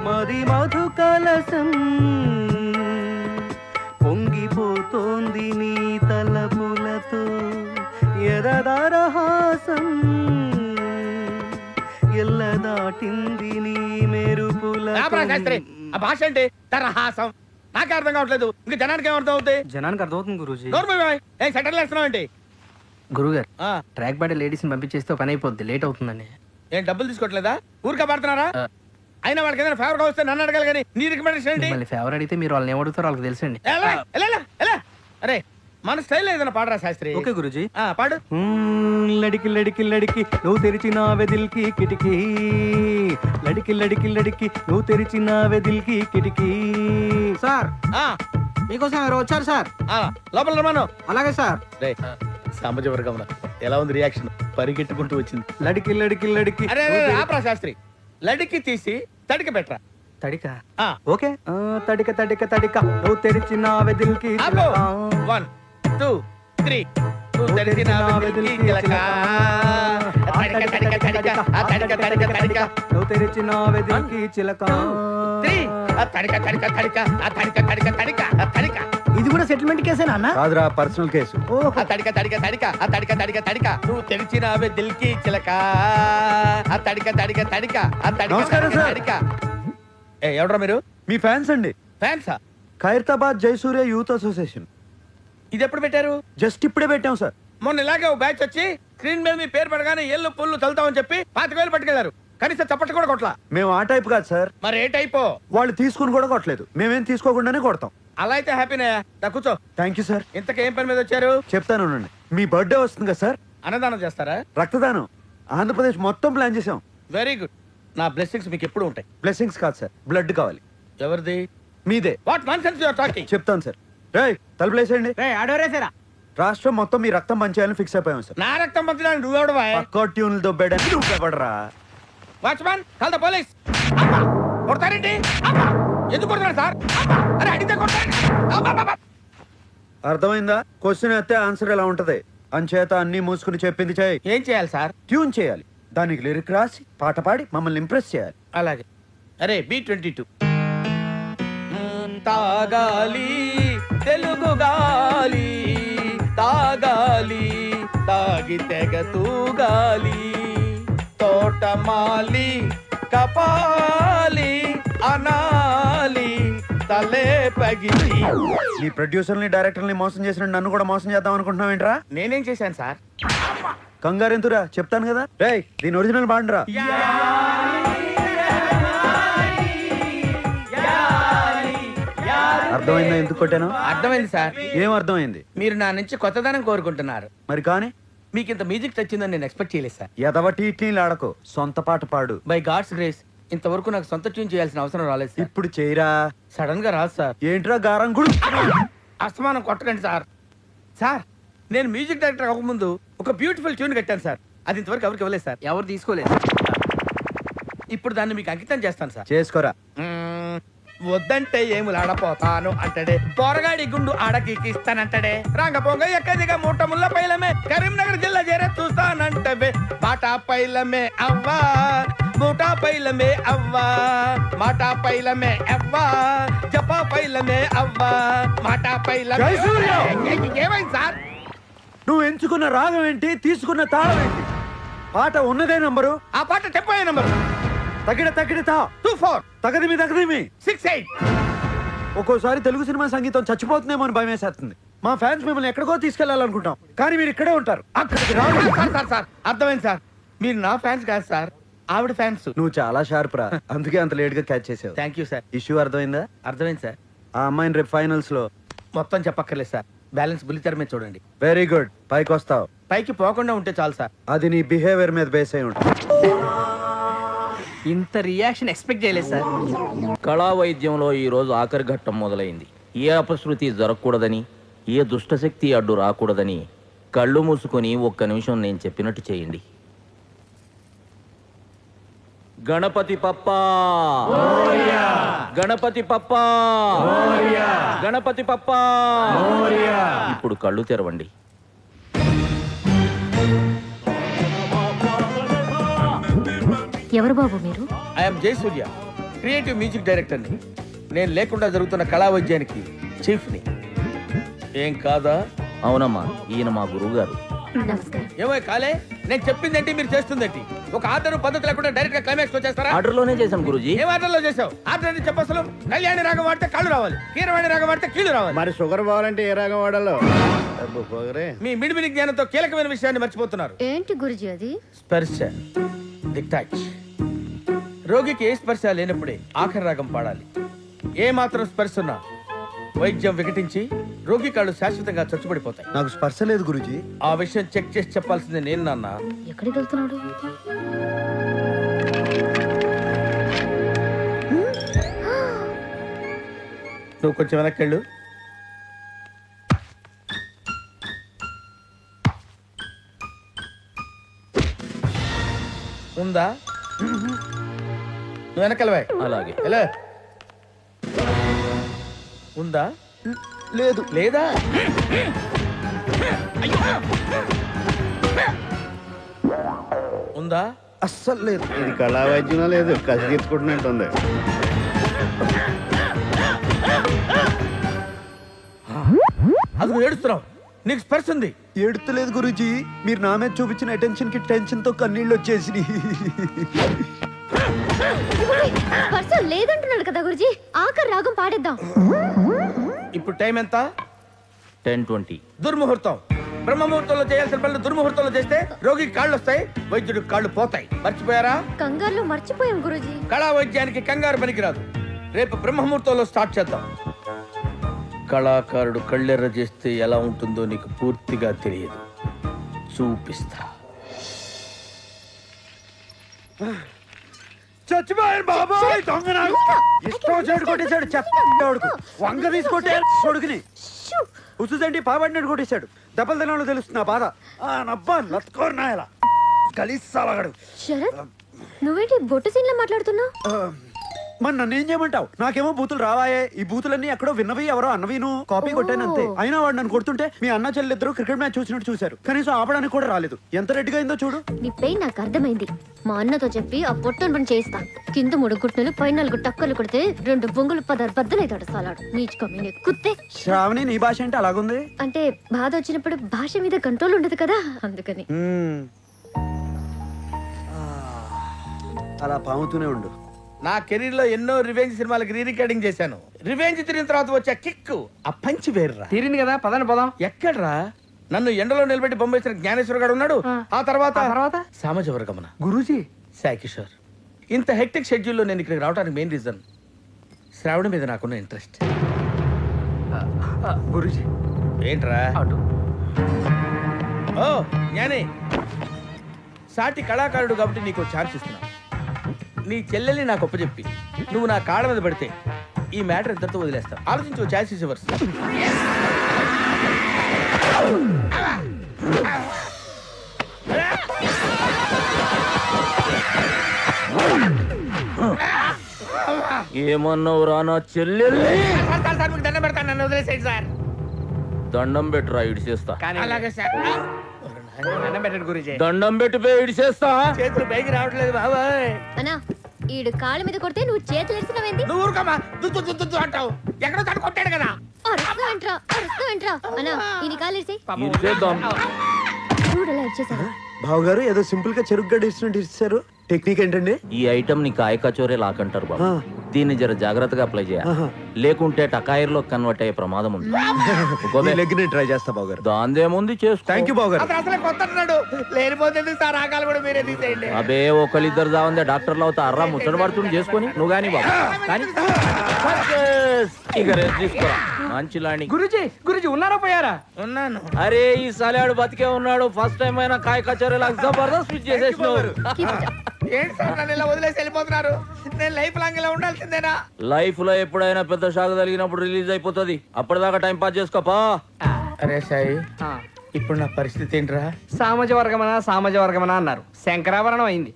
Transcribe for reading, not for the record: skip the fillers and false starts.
మది మధు కలసం పొంగిపోతోంది నీ తలపులతో ఎదదరహాసం ఎల్ల దాటింది నీ మెరుపుల. ఆ భాష అంటే తరహాసం నాకే అర్థం కావట్లేదు. ఇంకా జనానికి ఏమర్థం అవుతాయి? జనానికి అర్థమవుతుంది గురూజీ. ఏం సెటర్లు వేస్తున్నావు ఏంటి? గురుగారు ట్రాక్ బాడీ లేడీస్ ని పంపించేస్తే పని అయిపోద్ది, లేట్ అవుతుందని. ఏం డబ్బులు తీసుకోవట్లేదా? ఊరికే పడుతున్నారా? అయినా వాళ్ళకి ఏదైనా ఫేవర్ గా వస్తే నన్ను అడగాలి కానీ నీ రికమెండేషన్ ఏంటి? మళ్ళీ ఫేవర్ అడిగితే మీరు వాళ్ళని ఏమడుగుతారో వాళ్ళకి తెలుసండి. అరే మన స్టైల్ ఏదైనా పాడరా శాస్త్రి. ఓకే గురూజీ పాడు. లడికి లడికి లడికి నువ్వు తెరిచిన వెదిల్కి కిటికీ, లడికి లడికి లడికి నువ్వు తెరిచిన వెదిల్కి కిటికీ. సార్ మీకోసం ఎవరు వచ్చారు సార్? లోపల రమాను. అలాగే సార్. సామాజిక వర్గం ఎలా ఉంది రియాక్షన్? పరిగెట్టుకుంటూ వచ్చింది. లడికి లడికి లడికి. అరే ఆపరా శాస్త్రి, లడికి తీసి తడికి పెట్టరా. తడిక ఓకే. తడిక తడిక తడిక నువ్వు తెరిచిన వెదిల్కి 1 2 3 నువ్వు తెరిచిన వెదిల్కి చిలక. నువ్వు తెరిచిన వెదిల్కి చిలక. ఇది కూడా సెటిల్మెంట్ కేసేనా అన్న? కాదురా, పర్సనల్ కేసు. తడిక తడిక తడిక తడిక తడిక తడిక నువ్వు తెరిచిన వెదిల్కి చిలక. తడిక తడిక తడిక నమస్కారం సార్. తడిక. ఎవడ్రా మీరు? మీ ఫ్యాన్స్ అండి. ఫ్యాన్సా? Khairatabad Jayasurya youth association. ఇది ఎప్పుడు పెట్టారు? జస్ట్ ఇప్పుడే పెట్టాం సార్. మొన్న ఇలాగే ఓ బ్యాచ్ వచ్చి స్క్రీన్ మీద మీ పేరు పడగానే ఎల్లు పుల్లు చల్లుతామని చెప్పి 25,000 పట్టుకెళ్లారు. కనీసం చప్పట్లు కూడా కొట్లా. మేము ఆ టైప్ కాదు సార్. మరి ఏ టైపో? వాళ్ళు తీసుకుని కూడా కొట్టలేదు, మేమేం తీసుకోకుండానే కొడతాం. అలా అయితే హ్యాపీనే. కూర్చో. Thank you sir. ఇంతకేం పని మీద వచ్చారు? చెప్తాను ఉండండి. మీ బర్త్డే వస్తుంది కదా సార్, అన్నదానం చేస్తారా? రక్తదానం ఆంధ్రప్రదేశ్ మొత్తం ప్లాన్ చేసాం. Very good. నా బ్లెస్సింగ్స్ మీకు ఎప్పుడు ఉంటాయి. బ్లెస్సింగ్స్ కాదు సార్, బ్లడ్ కావాలి. ఎవరిది? మీదే. What nonsense you are talking? చెప్తాను సార్. రేయ్ తలుపులేసేయండి. ఆడోరేసారా? రాష్ట్రం మొత్తం మీ రక్తం పంచేయాలని ఫిక్స్ అయిపోయాం సార్. నా రక్తం పంచడానికి నువ్వెవడవా? పక్క ట్యూన్లు దొబ్బేయడానికి నువ్వెవడరా? Watchman call the police. కొడతారేంటి? ఎందుకు కొడతారు సార్? అరే అడిగితే కొడతారండి. అర్థమైందా? క్వశ్చన్ అయితే ఆన్సర్ ఎలా ఉంటది. అంచేత అన్ని మూసుకుని చెప్పింది చేయి. ఏం చేయాలి సార్? ట్యూన్ చేయాలి, దానికి లిరిక్ రాసి పాట పాడి మమ్మల్ని ఇంప్రెస్ చేయాలి. అలాగే. అరే B22 తాగాలి తెలుగు గాలి, తాగాలి తాగి తెగ తూగాలి, తోటమాలి కపాలి అనాలి తలే పగిలి. నీ ప్రొడ్యూసర్ని డైరెక్టర్ని మోసం చేసిన నన్ను కూడా మోసం చేద్దాం అనుకుంటున్నావు ఏంట్రా? నేనేం చేశాను సార్? కంగారెంతురా, చెప్తాను కదా. రేయ్ దీని ఒరిజినల్ బాండ్రా. అర్థమైందా ఎందుకు కొట్టాను? అర్థమైంది సార్. ఏం అర్థమైంది? మీరు నా నుంచి కొత్తదనం కోరుకుంటున్నారు. మరి కానీ మీకు ఇంత మ్యూజిక్ తెచ్చిందని నేను ఎక్స్పెక్ట్ చేయలేదు సార్. ఎదవ టీటీలు ఆడకు, సొంత పాట పాడు. బై గాడ్స్ గ్రేస్ ఇంతవరకు నాకు సొంత ట్యూన్ చేయాల్సిన అవసరం రాలేదు సార్. ఇప్పుడు చేయరా. సడన్ గా రాదు సార్. ఏంట్రా గారం గుడు? అస్తమానం కొట్టకండి సార్. సార్ నేను మ్యూజిక్ డైరెక్టర్ అవ్వకముందు ఒక బ్యూటిఫుల్ ట్యూన్ కట్టాను సార్. అది ఇంతవరకు ఎవరికి ఇవ్వలేదు సార్. ఎవరు తీసుకోలేదు. ఇప్పుడు దాన్ని మీకు అంకితం చేస్తాను సార్. చేసుకోరా. వద్దంటే ఏములాడపోతాను అంటడే, పోరగాడి గుండు ఆడకిస్తానంటడే, రంగ పొంగ ఎక్కదిగా మూట ముళ్ళ పైలమే, కరీంనగర్ జిల్లా చేరే చూస్తానంటవే, బాటా పైలమే అవ్వా మూటా పైలమే అవ్వా, మాటా పైలమే అవ్వా జపా పైలమే అవ్వా, మాటా పైలమే. ఏమైంది సార్? నువ్వు ఎంచుకున్న రాగం ఏంటి, తీసుకున్న తాళం ఏంటి? పాట ఉన్నదే నంబరు, ఆ పాట టెంపో నంబరు. తగిడ తగిడ తా 24 తగదిమి తగదిమి 68. ఒక్కోసారి తెలుగు సినిమా సంగీతం చచ్చిపోతుందేమో అని భయం వేసేస్తుంది. మా ఫ్యాన్స్ మిమ్మల్ని ఎక్కడికో తీసుకెళ్లాలనుకుంటాం, కానీ మీరు ఇక్కడే ఉంటారు. అక్కడికి రాదు. సార్ సార్ అర్థమైంది సార్. మీరు నా ఫ్యాన్స్ కాదు సార్, ఆవిడ ఫ్యాన్స్. నువ్వు చాలా షార్ప్ రా, అందుకే అంత లేట్ గా క్యాచ్ చేసావు. Thank you sir. ఇష్యూ అర్థమైందా? అర్థమైంది సార్. ఆ అమ్మాయిని రేపు ఫైనల్స్ లో మొత్తం చెప్పక్కర్లేదు సార్, బ్యాలెన్స్ బుల్లితెర మీద చూడండి. వెరీ గుడ్, పైకి వస్తావు. పైకి పోకుండా ఉంటే చాలు సార్. అది నీ బిహేవియర్ మీద బేస్ అయి ఉంటుంది. ఇంత రియాక్షన్ ఎక్స్పెక్ట్ చేయలేదు సార్. కళా వైద్యంలో ఈరోజు ఆఖరి ఘట్టం మొదలైంది. ఏ అపశృతి జరగకూడదని, ఏ దుష్టశక్తి అడ్డు రాకూడదని కళ్ళు మూసుకొని ఒక్క నిమిషం నేను చెప్పినట్టు చేయండి. గణపతి పప్పా, గణపతి పప్పా, గణపతి పప్పా. ఇప్పుడు కళ్ళు తెరవండి. ఎవరు బాబు మీరు? ఐఎమ్ జయసూర్య, క్రియేటివ్ మ్యూజిక్ డైరెక్టర్ని. నేను లేకుండా జరుగుతున్న కళా వైద్యానికి చీఫ్ని. ఏం కాదా? అవునమ్మా, ఈయన మా గురువు గారు. నమస్కారం. ఏమో కాలే, నేను చెప్పిందేంటి మీరు చేస్తుందేంటి? ఒక ఆర్డర్ పద్ధతి లేకుండా డైరెక్ట్ గా క్లైమాక్స్ వచ్చేస్తారా? ఆర్డర్ లోనే చేశాం గురూజీ. ఏం ఆర్డర్లో చేసావు? ఆర్డర్ అని చెప్పసలు కళ్యాణి రాగం వాడితే కాళ్ళు రావాలి, కీరవాణి రాగం వాడితే కీళ్ళు రావాలి. మరి షుగర్ పోవాలంటే ఏ రాగం వాడాలో? మీ మిడిమిడి జ్ఞానంతో కీలకమైన విషయాన్ని మర్చిపోతున్నారు. ఏంటి గురుజీ అది? స్పర్శ, ది టచ్. రోగికి ఏ స్పర్శ లేనప్పుడే ఆఖరి రాగం పాడాలి. ఏ మాత్రం స్పర్శ ఉన్నా వైద్యం వికటించి రోగి కాళ్ళు శాశ్వతంగా చచ్చుబడిపోతాయి. నాకు స్పర్శ లేదు గురుజీ. ఆ విషయం చెక్ చేసి చెప్పాల్సింది నేను నాన్న. ఎక్కడికి వెళ్తున్నాడు? నువ్వు కొంచెం వెనక్కి వెళ్ళు. ఉందా? నువ్వు వెనకెళ్ళవా? అలాగే. ఎలా ఉందా? లేదు. లేదా? ఉందా? అస్సలు లేదు. ఇది కళా వైద్యం లేదు, కసి తీర్చుకుంటున్నట్టుంది. అది నువ్వు ఏడుస్తున్నావు. నీకు స్పర్శ ఉంది. ఏడుతలేదు గురుజీ. మీరు నా మీద చూపించిన అటెన్షన్ కి టెన్షన్ తో కన్నీళ్ళు వచ్చేసి. స్పర్శ లేదంటున్నాడు కదా గురుజీ. ఆఖరి రాగం పాడేద్దాం. ఇప్పుడు టైం ఎంత? 10:20. దుర్ముహూర్తం. బ్రహ్మముహూర్తంలో చేయాల్సిన పనులు దుర్ముహూర్తంలో చేస్తే రోగికి కాళ్ళు వస్తాయి, వైద్యుడికి కాళ్ళు పోతాయి. మర్చిపోయారా? కంగారులో మర్చిపోయాం గురుజీ. కళా వైద్యానికి కంగారు పనికిరాదు. రేపు బ్రహ్మముహూర్తంలో స్టార్ట్ చేద్దాం. కళాకారుడు కళ్ళెర్ర చేస్తే ఎలా ఉంటుందో నీకు పూర్తిగా తెలియదు. చూపిస్తా. చచ్చిపోయారు బాబాయ్. దొంగ నాకు ఇష్టం వచ్చాడు కొట్టేశాడు. చెప్పడుకు వంగ తీసుకొట్టే కొడుకుని షూ! ఉసుదండి పాబడినట్టు కొట్టేశాడు. దెబ్బలు తినాలో తెలుస్తుంది ఆ బాధ. నబ్బా లత్కోరు నాయలా కలిసాలగడు. శరత్, నువ్వేంటి బొట్టు సీన్లో మాట్లాడుతున్నావు? మరి నన్ను ఏం చేయమంటావు? నాకేమో బూతులు రావాయే. ఈ బూతులన్నీ ఎక్కడో విన్నవి, ఎవరో అన్నవిను కాపీ కొట్టాను అంతే. అయినా వాడు నన్ను కొడుతుంటే మీ అన్న చెల్లిద్దరు క్రికెట్ మ్యాచ్ చూసినట్టు చూశారు. కనీసం ఆపడానికి కూడా రాలేదు. ఎంత రెడ్డిగా అయిందో చూడు. నీ పెయిన్ నాకు అర్థమైంది. మా అన్నతో చెప్పి ఆ పొట్టను పని చేయిస్తా. కింద 3 గుట్టలు పై 4 టక్కలు కొడితే 2 బొంగులు 10 బద్దలైతాడు సాలాడు. నీచుకమీనే కుత్తే. శ్రావణి, నీ భాష అంటే అలాగుంది. అంటే బాధ వచ్చినప్పుడు భాష మీద కంట్రోల్ ఉండదు కదా, అందుకని. అలా పాముతూనే ఉండు. నా కెరీర్ లో ఎన్నో రివెంజ్ సినిమాలకు రీ రికార్డింగ్ చేశాను. రివెంజ్ తిరిగిన తర్వాత వచ్చే కిక్ ఆ పంచి వేర్రా. తీరింది కదా, పదండి పోదాం. ఎక్కడ్రా? నన్ను ఎండలో నిలబెట్టి బొమ్మేసిన జ్ఞానేశ్వర గారు ఉన్నాడు. ఆ తర్వాత సామాజ వర్గమన గురూజీ. సాయి కిషోర్. ఇంత హెక్టిక్ షెడ్యూల్లో నేను ఇక్కడికి రావడానికి మెయిన్ రీజన్ శ్రావణ మీద నాకున్న ఇంట్రెస్ట్. గురూజీ ఏంట్రా? అటు. ఓ జ్ఞానే, సాటి కళాకారుడు కాబట్టి నీకు ఛాన్స్ ఇస్తున్నా. నీ చెల్లెల్ని నాకు ఒప్పచెప్పి నువ్వు నా కాళ్ళ మీద పడితే ఈ మ్యాటర్ ఎంతతో వదిలేస్తావు? ఆలోచించు. Chance is yours. ఏమన్నావు రా నా చెల్లెల్ని? దండం పెడతాను, నన్ను వదిలేసేయండి సార్. దండం పెట్టురా, ఇడిచేస్తా. అలాగే సార్. దండం పెట్టండి గురుజీ. దండం పెట్టిపోయి ఇడిచేస్తా. చేతులు పైకి రావట్లేదు బాబాయ్. అన్నా, ఈడు కాళ్ళ మీద కొడితే నువ్వు చేతులు ఎడుతున్నావేంది? నువ్వు ఊరుకోమా. దుద్దు దుద్దు దుద్దు అంటావు. ఎక్కడో తను కొట్టాడు కదా. అరుస్తావేంట్రా? అన్నా, ఈ కాలు ఇరిసేయ్. ఇడిచేద్దాం. చూడు ఎలా ఇచ్చేసాడు. బావగారు ఏదో సింపుల్ గా చెరుగ్గా ఇచ్చినట్టు ఇచ్చారు. టెక్నిక్ ఏంటండి? ఈ ఐటమ్ ని కాయ కచోరే లాకంటారు బాబు. ఆ. దీన్ని జర జాగ్రత్తగా అప్లై చేయాలి. ఆహా. లేకుంటే టకాయిర్లో కన్వర్ట్ అయ్యే ప్రమాదం ఉంది. మీ లెగ్ ని ట్రై చేస్తా బావగారు. దాందేముంది, చేసుకో. థ్యాంక్ యూ బావగారు. అతను అసలే కొత్త అన్నాడు. లేనిపోతుంది సార్. ఆకాలు కూడా మీరే తీసేయండి. అబే ఒకళ్ళిద్దరు జావందే డాక్టర్లు అవుతా. అర్రా ముచ్చట పడుతుంది చేసుకొని నువ్వు గాని బాబు కానీ ఇక రెస్ట్ తీసుకోరా. మంచి లాండింగ్. గురుజీ ఉన్నారా పోయారా? ఉన్నాను. అరే ఈ సలాడు బతికే ఉన్నాడు. ఫస్ట్ టైం అయినా కాయ కచోరే లాగా జబర్దస్త్ స్విచ్ చేసేసినావు. ఏంటి సార్ నన్ను ఇలా వదిలేసి వెళ్ళిపోతున్నారు? నేను లైఫ్ లాంగ్ ఇలా ఉండాల్సిందేనా? లైఫ్ లో ఎప్పుడైనా పెద్ద షాక్ తగిలినప్పుడు రిలీజ్ అయిపోతుంది. అప్పటిదాకా టైం పాస్ చేసుకోపా. అరే సాయి, ఇప్పుడు నా పరిస్థితి ఏంట్రా? సామాజ వర్గమనా అన్నారు. శంకరాభరణం అయింది.